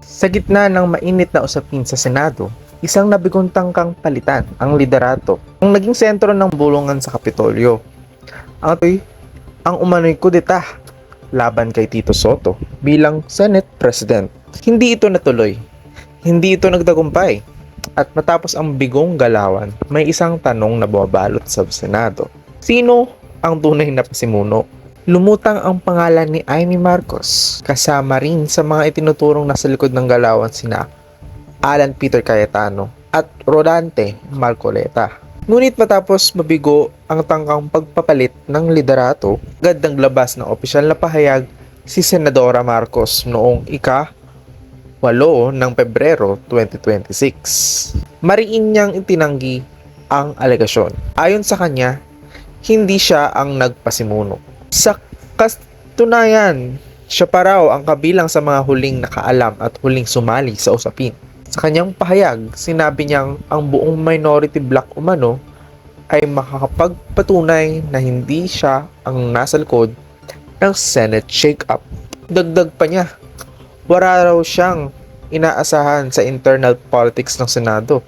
Sa gitna ng mainit na usapin sa Senado, isang nabigong tangkang palitan ang liderato ang naging sentro ng bulungan sa Kapitolyo. Ang ito'y ang umano'y kudeta laban kay Tito Soto bilang Senate President. Hindi ito natuloy, hindi ito nagtagumpay, at matapos ang bigong galawan, may isang tanong na bumabalot sa Senado. Sino ang tunay na pasimuno? Lumutang ang pangalan ni Amy Marcos, kasama rin sa mga itinuturong nasa likod ng galawan sina Alan Peter Cayetano at Rodante Marcoleta. Ngunit matapos mabigo ang tangkang pagpapalit ng liderato, agad naglabas ng opisyal na pahayag si Senadora Marcos noong ika-8 ng Pebrero 2026. Mariin niyang itinanggi ang alegasyon. Ayon sa kanya, hindi siya ang nagpasimuno. Sa katunayan, siya pa raw ang kabilang sa mga huling nakaalam at huling sumali sa usapin. Sa kanyang pahayag, sinabi niyang ang buong minority bloc umano ay makakapagpatunay na hindi siya ang nasa likod ng Senate shake-up. Dagdag pa niya, wala raw siyang inaasahan sa internal politics ng Senado,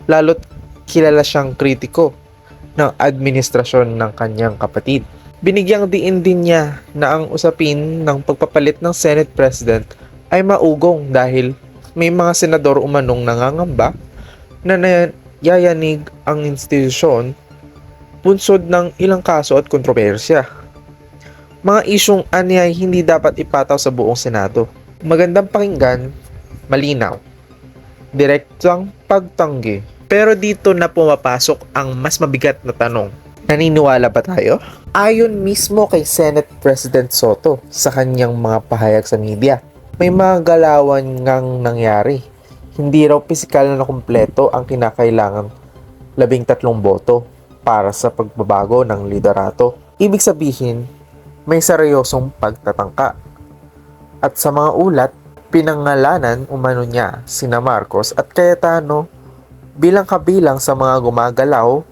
lalo't kilala siyang kritiko ng administrasyon ng kanyang kapatid. Binigyang diin din niya na ang usapin ng pagpapalit ng Senate President ay maugong dahil may mga senador umanong nangangamba na nayayanig ang institusyon bunsod ng ilang kaso at kontrobersya. Mga isyong ani ay hindi dapat ipataw sa buong Senado. Magandang pakinggan, malinaw, direktang pagtanggi. Pero dito na pumapasok ang mas mabigat na tanong. Naniniwala ba tayo? Ayon mismo kay Senate President Soto sa kanyang mga pahayag sa media, may mga galawan ngang nangyari. Hindi raw pisikal na kumpleto ang kinakailangang 13 boto para sa pagbabago ng liderato. Ibig sabihin, may seryosong pagtatangka. At sa mga ulat, pinangalanan umano niya sina Marcos at Cayetano bilang kabilang sa mga gumagalaw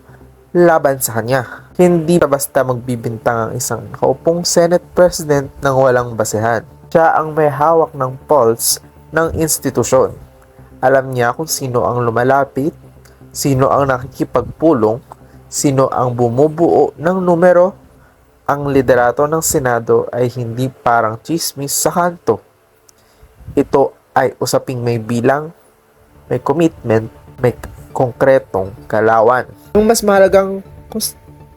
laban sa kanya. Hindi basta magbibintang ang isang nakaupong Senate President ng walang basehan. Siya ang may hawak ng pulse ng institusyon. Alam niya kung sino ang lumalapit, sino ang nakikipagpulong, sino ang bumubuo ng numero. Ang liderato ng Senado ay hindi parang chismis sa kanto. Ito ay usaping may bilang, may commitment, may konkretong galawan. Ang mas mahalagang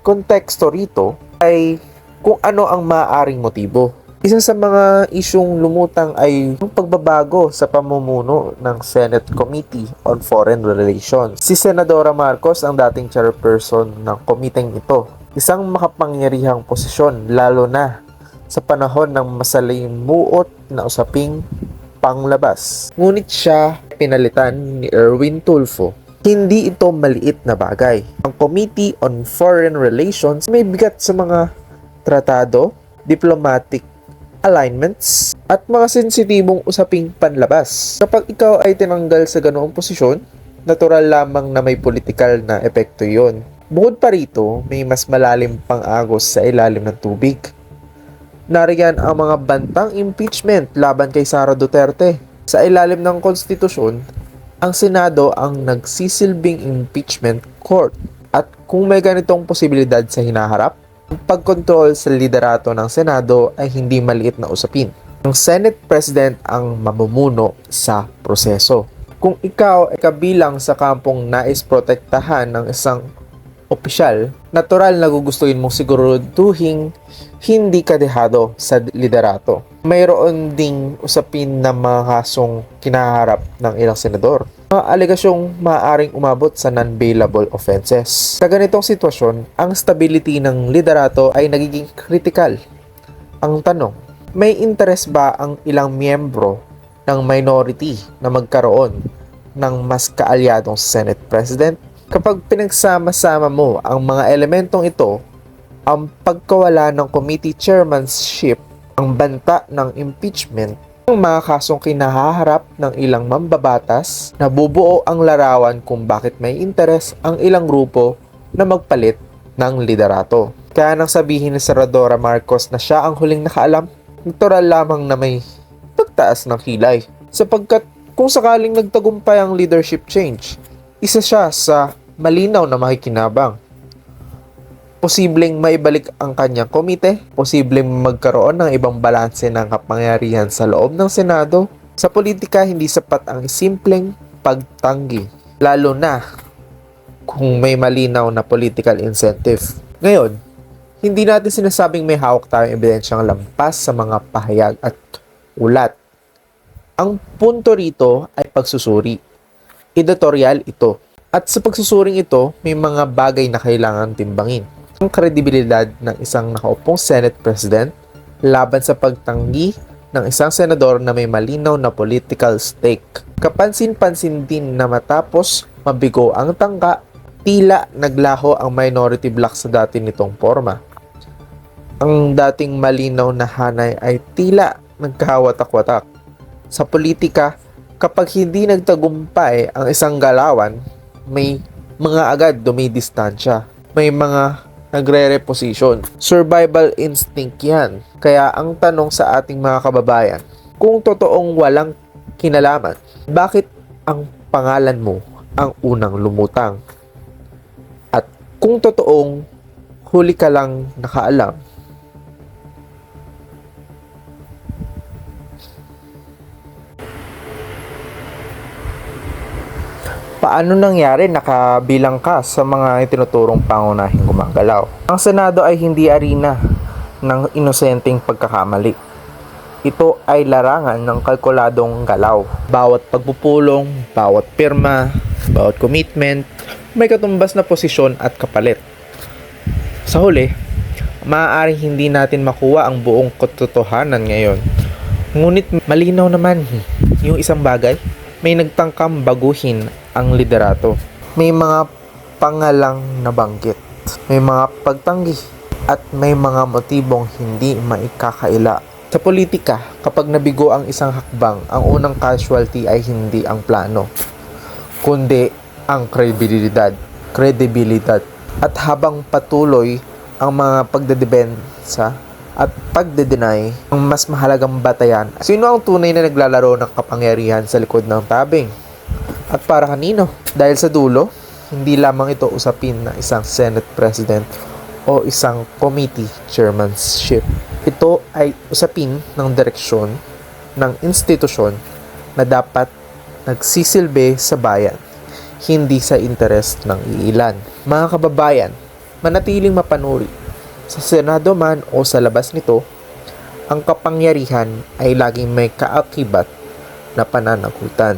konteksto rito ay kung ano ang maaaring motibo. Isa sa mga isyong lumutang ay yung pagbabago sa pamumuno ng Senate Committee on Foreign Relations. Si Senadora Marcos ang dating chairperson ng komiteng ito. Isang makapangyarihang posisyon lalo na sa panahon ng masalimuot na usaping panglabas. Ngunit siya pinalitan ni Erwin Tulfo. Hindi ito maliit na bagay. Ang Committee on Foreign Relations may bigat sa mga tratado, diplomatic alignments, at mga sensitibong usaping panlabas. Kapag ikaw ay tinanggal sa ganoong posisyon, natural lamang na may politikal na epekto yon. Bukod pa rito, may mas malalim pang agos sa ilalim ng tubig. Nariyan ang mga bantang impeachment laban kay Sara Duterte. Sa ilalim ng konstitusyon, ang Senado ang nagsisilbing impeachment court. At kung may ganitong posibilidad sa hinaharap, ang pagkontrol sa liderato ng Senado ay hindi maliit na usapin. Ang Senate President ang mamumuno sa proseso. Kung ikaw ay kabilang sa kampong nais protektahan ng isang opisyal, natural na gugustuhin mong siguraduhin hindi ka dehado sa liderato. Mayroon ding usapin na mga kasong kinaharap ng ilang senador. Mga alegasyong maaaring umabot sa non-bailable offenses. Sa ganitong sitwasyon, ang stability ng liderato ay nagiging critical. Ang tanong, may interes ba ang ilang miyembro ng minority na magkaroon ng mas kaalyadong Senate President? Kapag pinagsama-sama mo ang mga elementong ito, ang pagkawala ng committee chairmanship, ang banta ng impeachment, ang mga kasong kinahaharap ng ilang mambabatas, nabubuo ang larawan kung bakit may interes ang ilang grupo na magpalit ng liderato. Kaya nang sabihin ni Senadora Marcos na siya ang huling nakaalam, natural lamang na may pagtaas ng kilay. Sapagkat kung sakaling nagtagumpay ang leadership change, isa siya sa malinaw na makikinabang. Posibleng maibalik ang kanyang komite, posibleng magkaroon ng ibang balanse ng kapangyarihan sa loob ng Senado. Sa politika, hindi sapat ang simpleng pagtanggi, lalo na kung may malinaw na political incentive. Ngayon, hindi natin sinasabing may hawak tayong ebidensyang lampas sa mga pahayag at ulat. Ang punto rito ay pagsusuri. Editorial ito. At sa pagsusuring ito, may mga bagay na kailangan timbangin. Ang kredibilidad ng isang nakaupong Senate President laban sa pagtanggi ng isang senador na may malinaw na political stake. Kapansin-pansin din na matapos mabigo ang tangka, tila naglaho ang minority bloc sa dati nitong forma. Ang dating malinaw na hanay ay tila nagkawatak-watak. Sa politika, kapag hindi nagtagumpay ang isang galawan, may mga agad dumidistansya. May mga nagre-reposition. Survival instinct yan. Kaya ang tanong sa ating mga kababayan, kung totoong walang kinalaman, bakit ang pangalan mo ang unang lumutang? At kung totoong huli ka lang nakaalam, paano nangyari nakabilang ka sa mga itinuturong pangunahing gumagalaw? Ang Senado ay hindi arena ng inosenteng pagkakamali. Ito ay larangan ng kalkuladong galaw. Bawat pagpupulong, bawat pirma, bawat commitment, may katumbas na posisyon at kapalit. Sa huli, maaaring hindi natin makuha ang buong katotohanan ngayon. Ngunit malinaw naman yung isang bagay, may nagtangkang baguhin ang liderato. May mga pangalang nabanggit, may mga pagtanggi, at may mga motibong hindi maikakaila. Sa politika, kapag nabigo ang isang hakbang, ang unang casualty ay hindi ang plano, kundi ang kredibilidad. At habang patuloy ang mga pagdedepensa at pagde-deny, ang mas mahalagang batayan, sino ang tunay na naglalaro ng kapangyarihan sa likod ng tabing? At para kanino? Dahil sa dulo, hindi lamang ito usapin na isang Senate President o isang committee chairmanship. Ito ay usapin ng direksyon ng institusyon na dapat nagsisilbi sa bayan, hindi sa interes ng iilan. Mga kababayan, manatiling mapanuri. Sa Senado man o sa labas nito, ang kapangyarihan ay laging may kaakibat na pananagutan.